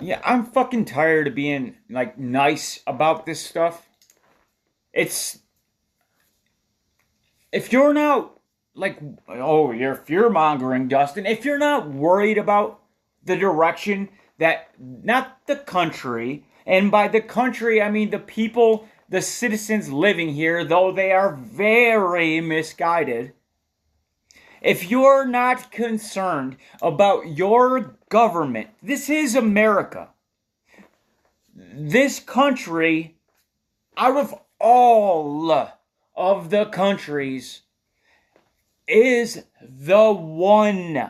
Yeah, I'm fucking tired of being like nice about this stuff. It's if you're not like, oh, you're fear mongering, Dustin. If you're not worried about the direction that, not the country, and by the country I mean the people, the citizens living here, though they are very misguided. If you're not concerned about your government, this is America. This country, out of all of the countries, is the one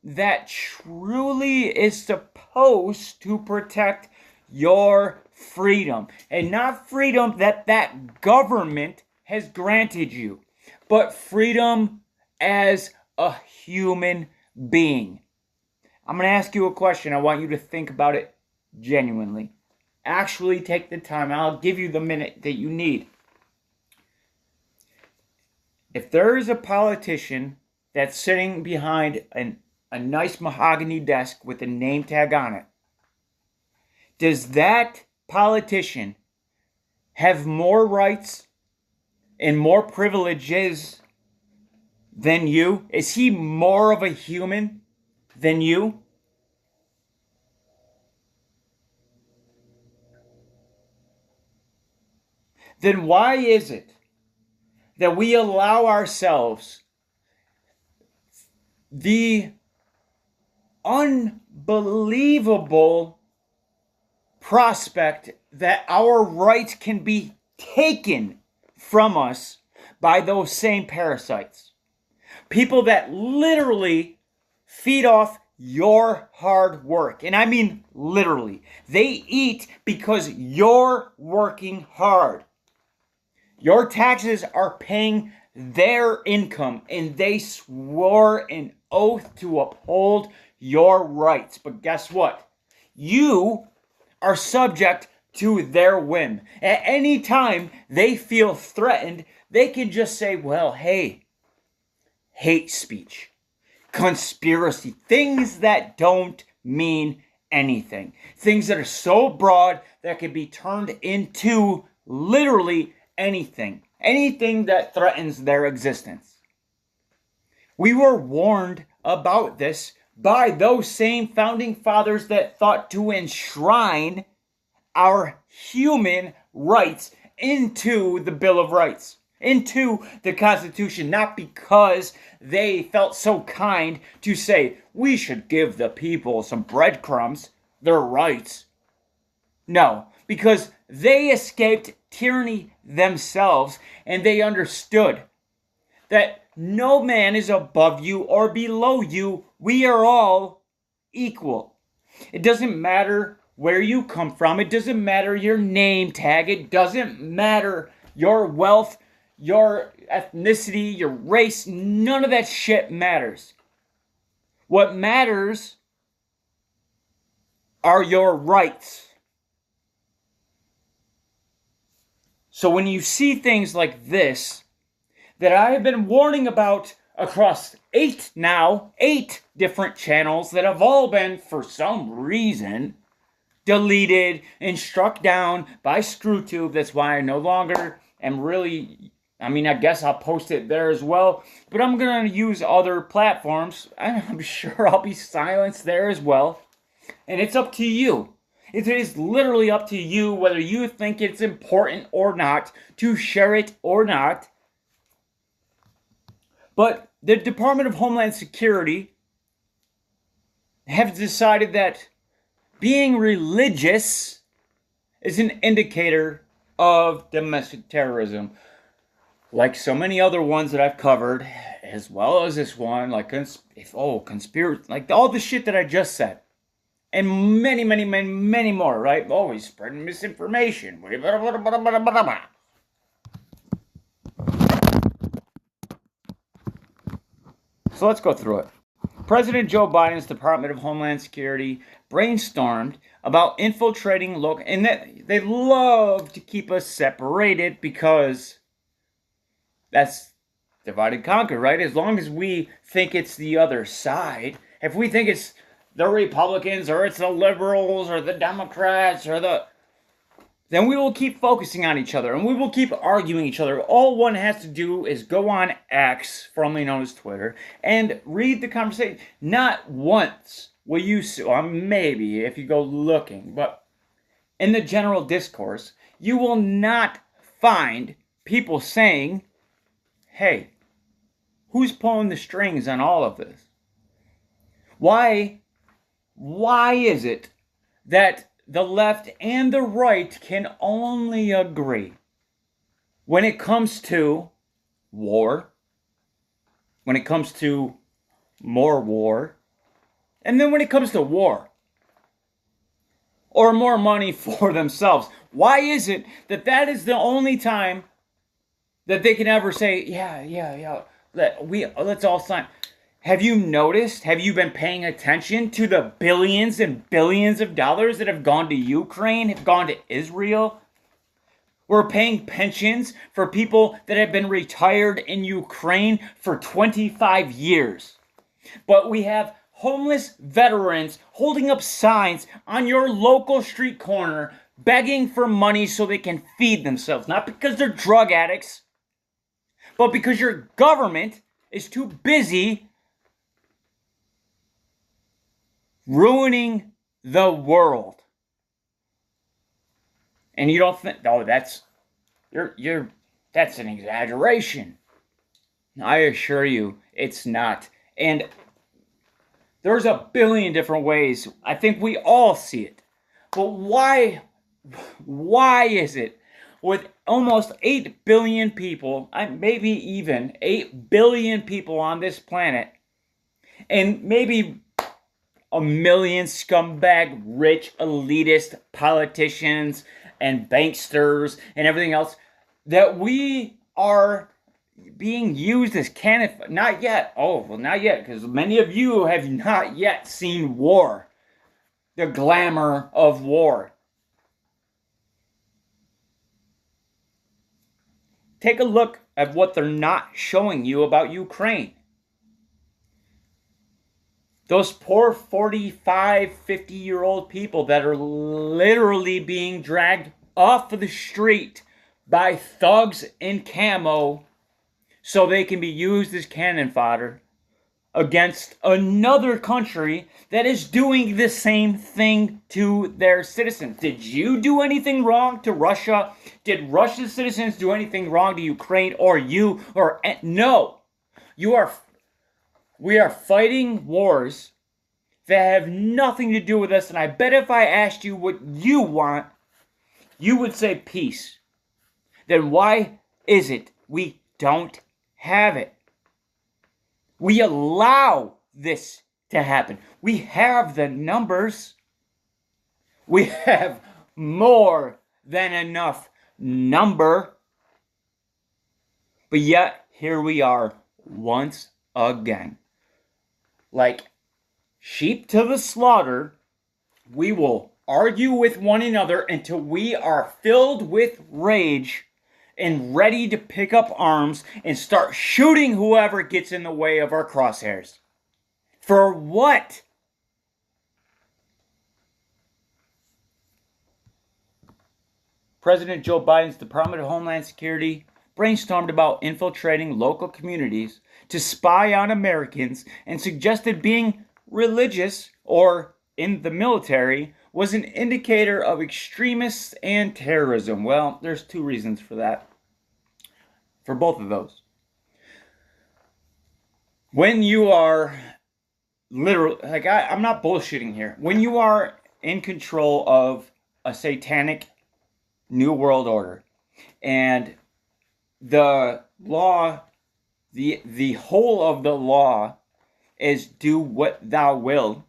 that truly is supposed to protect your freedom. And not freedom that that government has granted you, but freedom as a human being. I'm going to ask you a question. I want you to think about it genuinely. Actually take the time. I'll give you the minute that you need. If there is a politician that's sitting behind a nice mahogany desk with a name tag on it, does that politician have more rights and more privileges than you? Is he more of a human than you? Then why is it that we allow ourselves the unbelievable prospect that our rights can be taken from us by those same parasites? People that literally feed off your hard work. And I mean literally. They eat because you're working hard. Your taxes are paying their income, and they swore an oath to uphold your rights. But guess what? You are subject to their whim. At any time they feel threatened, they can just say, well, hey, hate speech, conspiracy, things that don't mean anything. Things that are so broad that can be turned into literally anything. Anything that threatens their existence. We were warned about this by those same founding fathers that thought to enshrine our human rights into the Bill of Rights, into the Constitution, not because they felt so kind to say we should give the people some breadcrumbs, their rights. No, because they escaped tyranny themselves, and they understood that no man is above you or below you. We are all equal. It doesn't matter where you come from. It doesn't matter your name tag. It doesn't matter your wealth, your ethnicity, your race. None of that shit matters. What matters are your rights. So when you see things like this, that I have been warning about across eight different channels that have all been, for some reason, deleted and struck down by ScrewTube. That's why I no longer am really, I guess I'll post it there as well, but I'm going to use other platforms. I'm sure I'll be silenced there as well. And it's up to you. It is literally up to you whether you think it's important or not to share it or not. But the Department of Homeland Security have decided that being religious is an indicator of domestic terrorism. Like so many other ones that I've covered, as well as this one, like conspiracy, like all the shit that I just said. And many, many, many, many more, right? Always spreading misinformation. So let's go through it. President Joe Biden's Department of Homeland Security brainstormed about infiltrating local, and that they love to keep us separated because that's divide and conquer, right? As long as we think it's the other side, if we think it's the Republicans or it's the liberals or the Democrats then we will keep focusing on each other and we will keep arguing each other. All one has to do is go on X, formerly known as Twitter, and read the conversation. Not once will you see, or maybe if you go looking, but in the general discourse, you will not find people saying, hey, who's pulling the strings on all of this? Why is it that the left and the right can only agree when it comes to war, when it comes to more war, and then when it comes to war, or more money for themselves? Why is it that is the only time that they can ever say, yeah, let's all sign? Have you noticed, have you been paying attention to the billions and billions of dollars that have gone to Ukraine, have gone to Israel? We're paying pensions for people that have been retired in Ukraine for 25 years. But we have homeless veterans holding up signs on your local street corner begging for money so they can feed themselves. Not because they're drug addicts, but because your government is too busy ruining the world. And you don't think, oh, that's an exaggeration. I assure you, it's not. And there's a billion different ways. I think we all see it. But why is it with almost 8 billion people, maybe even 8 billion people on this planet, and maybe a million scumbag, rich, elitist politicians and banksters and everything else, that we are being used as cannon? Not yet. Oh, well, not yet, because many of you have not yet seen war. The glamour of war. Take a look at what they're not showing you about Ukraine. Those poor 45, 50-year-old people that are literally being dragged off of the street by thugs in camo so they can be used as cannon fodder against another country that is doing the same thing to their citizens. Did you do anything wrong to Russia? Did Russia's citizens do anything wrong to Ukraine or you? No. We are fighting wars that have nothing to do with us, and I bet if I asked you what you want, you would say peace. Then why is it we don't have it? We allow this to happen. We have the numbers. We have more than enough number. But yet, here we are once again. Like sheep to the slaughter, we will argue with one another until we are filled with rage and ready to pick up arms and start shooting whoever gets in the way of our crosshairs. For what? President Joe Biden's Department of Homeland Security brainstormed about infiltrating local communities to spy on Americans and suggested being religious or in the military was an indicator of extremists and terrorism. Well, there's two reasons for that. For both of those. When you are literally, I'm not bullshitting here. When you are in control of a satanic new world order and the law, the whole of the law is do what thou wilt,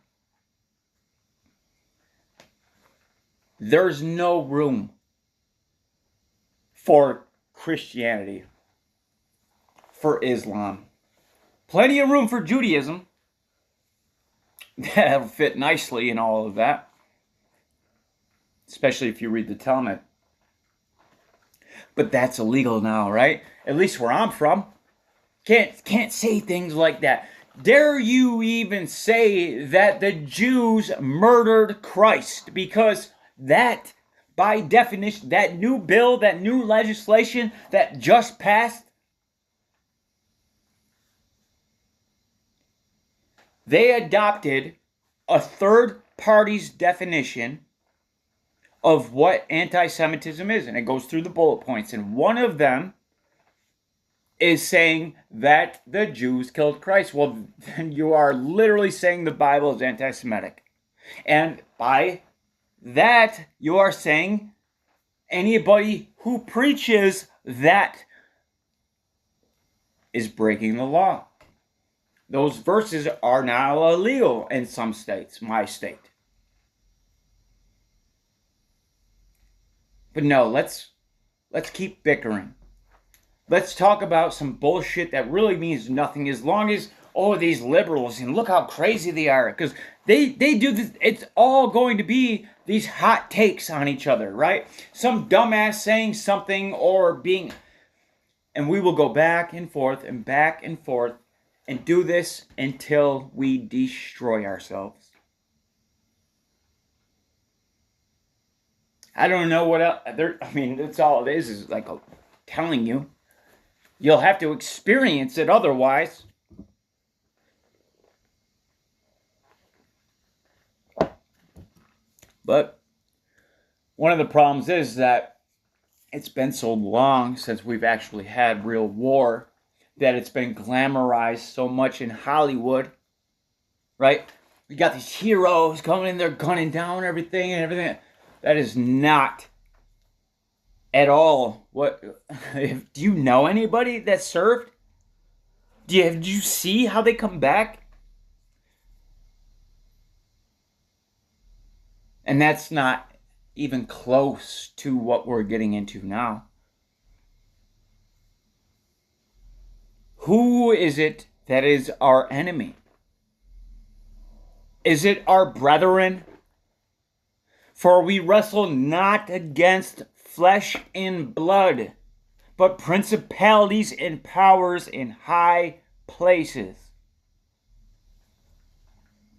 there's no room for Christianity, for Islam. Plenty of room for Judaism. That'll fit nicely in all of that. Especially if you read the Talmud. But that's illegal now, right? At least where I'm from. Can't say things like that. dare you even say that the Jews murdered Christ? Because that, by definition, that new bill, that new legislation that just passed, they adopted a third party's definition of what anti-Semitism is. And it goes through the bullet points. And one of them is saying that the Jews killed Christ. Well, then you are literally saying the Bible is anti-Semitic. And by that, you are saying anybody who preaches that is breaking the law. Those verses are now illegal in some states, my state. But no, let's keep bickering. Let's talk about some bullshit that really means nothing, as long as, oh, these liberals, and look how crazy they are. Because they do this, it's all going to be these hot takes on each other, right? Some dumbass saying something or being... And we will go back and forth and do this until we destroy ourselves. I don't know what else. That's all it is like telling you. You'll have to experience it otherwise. But one of the problems is that it's been so long since we've actually had real war that it's been glamorized so much in Hollywood, right? We got these heroes coming in there gunning down everything. That is not at all what... Do you know anybody that served? Did you see how they come back? And that's not even close to what we're getting into now. Who is it that is our enemy? Is it our brethren? For we wrestle not against flesh and blood, but principalities and powers in high places.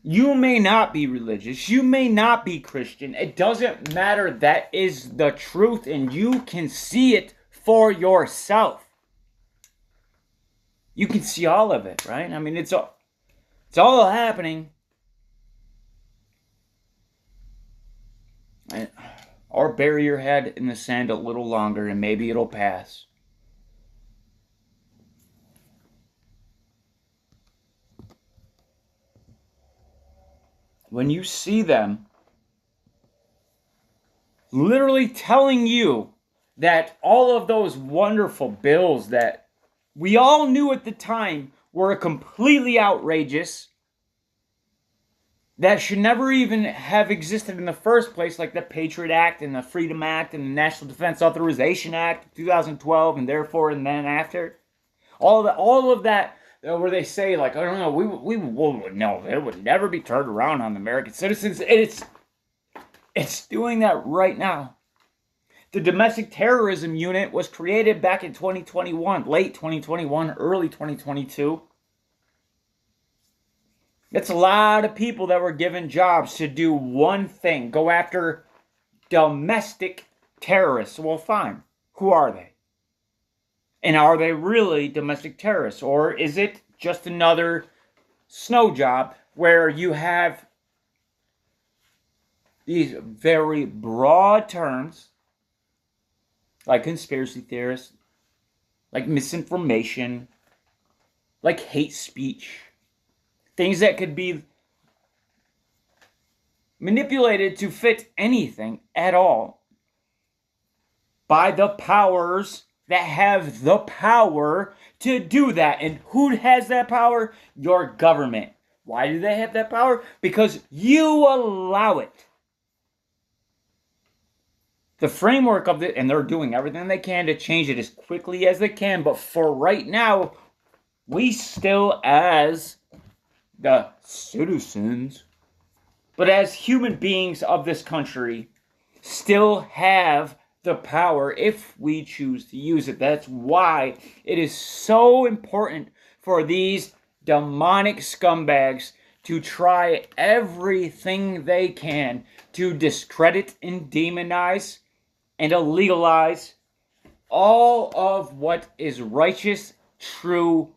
You may not be religious. You may not be Christian. It doesn't matter. That is the truth, and you can see it for yourself. You can see all of it, right? It's all happening. Or bury your head in the sand a little longer and maybe it'll pass. When you see them literally telling you that all of those wonderful bills that we all knew at the time were completely outrageous, that should never even have existed in the first place, like the Patriot Act and the Freedom Act and the National Defense Authorization Act of 2012, and therefore and then after. All of that, where they say, like, I don't know, no, it would never be turned around on the American citizens. It's doing that right now. The Domestic Terrorism Unit was created back in 2021, late 2021, early 2022. It's a lot of people that were given jobs to do one thing, go after domestic terrorists. Well, fine. Who are they? And are they really domestic terrorists? Or is it just another snow job where you have these very broad terms, like conspiracy theorists, like misinformation, like hate speech, things that could be manipulated to fit anything at all by the powers that have the power to do that. And who has that power? Your government. Why do they have that power? Because you allow it. The framework of it, and they're doing everything they can to change it as quickly as they can, but for right now, we still, as the citizens, but as human beings of this country, still have the power if we choose to use it. That's why it is so important for these demonic scumbags to try everything they can to discredit and demonize and illegalize all of what is righteous, true,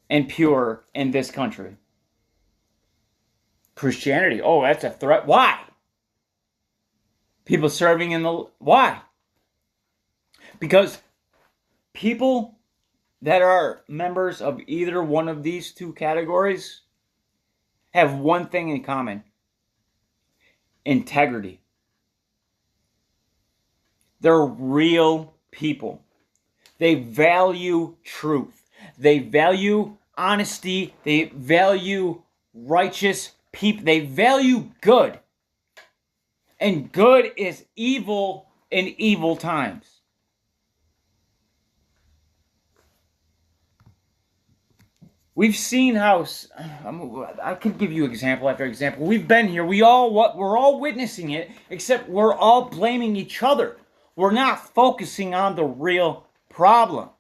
and pure in this country. Christianity, oh, that's a threat. Why? People serving in the... Why? Because people that are members of either one of these two categories have one thing in common: integrity. They're real people. They value truth. They value honesty. They value righteous people. They value good. And good is evil in evil times. We've seen how... I could give you example after example. We've been here. We're all witnessing it, except we're all blaming each other. We're not focusing on the real problem.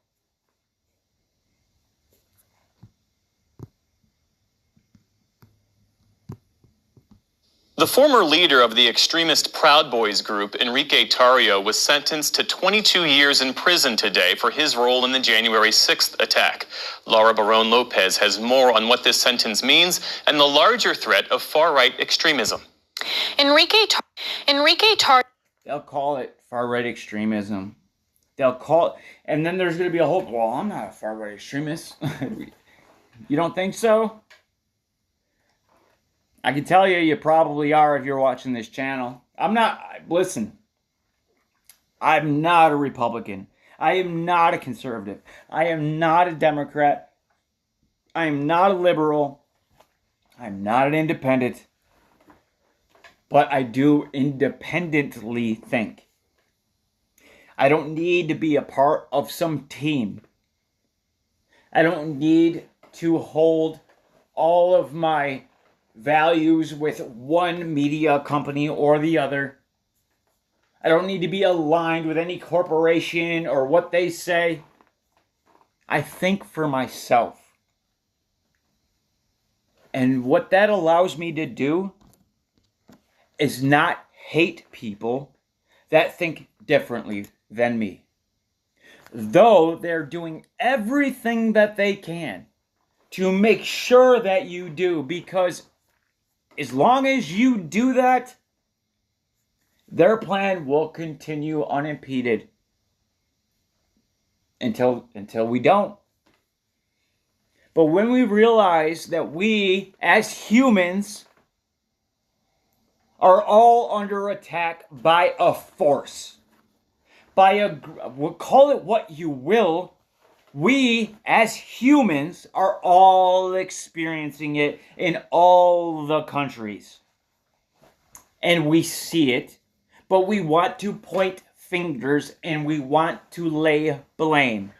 The former leader of the extremist Proud Boys group, Enrique Tarrio, was sentenced to 22 years in prison today for his role in the January 6th attack. Laura Barón Lopez has more on what this sentence means and the larger threat of far-right extremism. They'll call it far-right extremism. They'll call it, and then there's going to be a whole, well, I'm not a far-right extremist. You don't think so? I can tell you probably are if you're watching this channel. Listen, I'm not a Republican. I am not a conservative. I am not a Democrat. I am not a liberal. I'm not an independent. But I do independently think. I don't need to be a part of some team. I don't need to hold all of my values with one media company or the other. I don't need to be aligned with any corporation or what they say. I think for myself. And what that allows me to do is not hate people that think differently than me. Though they're doing everything that they can to make sure that you do, because as long as you do that, their plan will continue unimpeded until we don't. But when we realize that we, as humans, are all under attack by a force, call it what you will, we, as humans, are all experiencing it in all the countries. And we see it, but we want to point fingers and we want to lay blame.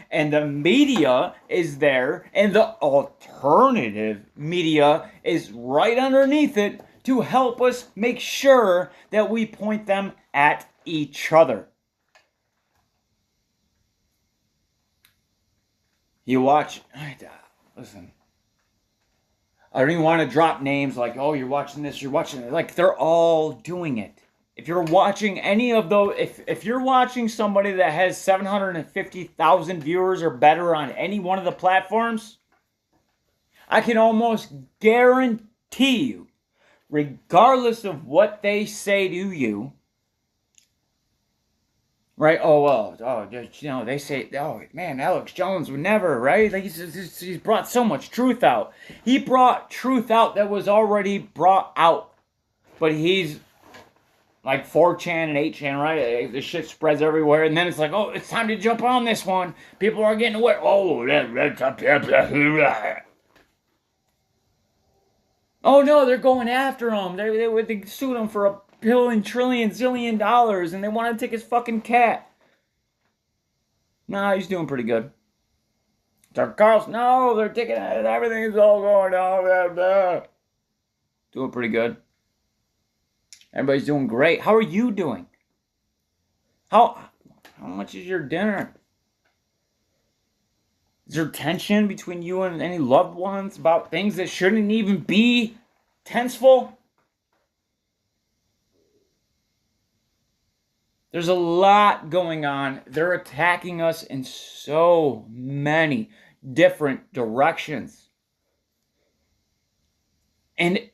And the media is there, and the alternative media is right underneath it to help us make sure that we point them at each other. You watch, listen, I don't even want to drop names like, oh, you're watching this, you're watching it. Like, they're all doing it. If you're watching any of those, if you're watching somebody that has 750,000 viewers or better on any one of the platforms, I can almost guarantee you, regardless of what they say to you, right? They say, oh, man, Alex Jones would never, right? Like he's brought so much truth out. He brought truth out that was already brought out. But he's like 4chan and 8chan, right? The shit spreads everywhere. And then it's like, oh, it's time to jump on this one. People are getting away. Oh, that's up. Oh, no, they're going after him. They sued him for $1 billion, trillion, zillion dollars, and they want to take his fucking cat. Nah, he's doing pretty good. Tucker Carlson, no, they're taking it. Everything's all going down. Blah, blah. Doing pretty good. Everybody's doing great. How are you doing? How much is your dinner? Is there tension between you and any loved ones about things that shouldn't even be tenseful? There's a lot going on. They're attacking us in so many different directions. And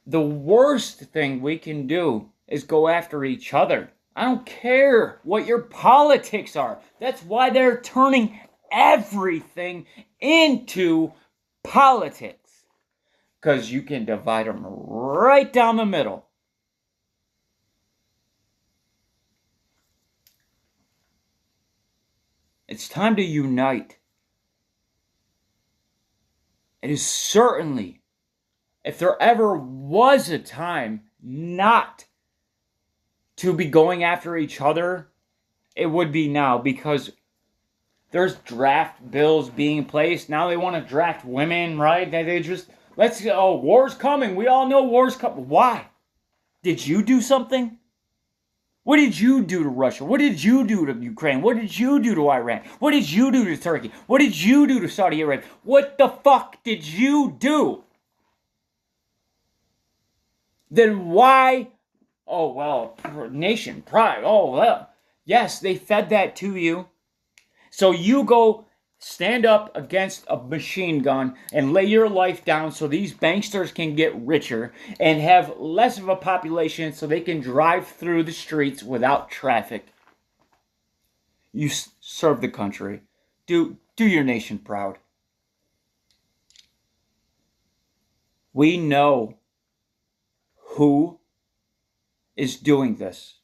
the worst thing we can do is go after each other. I don't care what your politics are. That's why they're turning everything into politics. Because you can divide them right down the middle. It's time to unite. It is certainly, if there ever was a time not to be going after each other, it would be now, because there's draft bills being placed. Now they want to draft women, right? They just, war's coming. We all know war's coming. Why? Did you do something? What did you do to Russia? What did you do to Ukraine? What did you do to Iran? What did you do to Turkey? What did you do to Saudi Arabia? What the fuck did you do? Then why? Oh, well, nation, pride. Oh, well. Yes, they fed that to you. So you go stand up against a machine gun and lay your life down so these banksters can get richer and have less of a population so they can drive through the streets without traffic. You serve the country. Do your nation proud. We know who is doing this.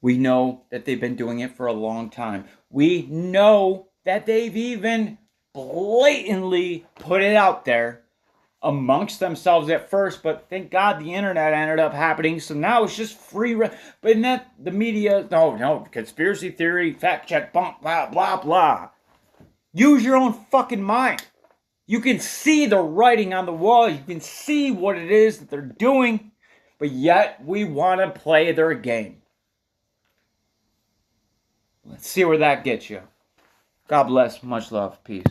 We know that they've been doing it for a long time. We know that they've even blatantly put it out there amongst themselves at first, but thank God the internet ended up happening, so now it's just free. But in that, the media, no, conspiracy theory, fact check, blah, blah, blah, blah. Use your own fucking mind. You can see the writing on the wall. You can see what it is that they're doing, but yet we want to play their game. Let's see where that gets you. God bless. Much love. Peace.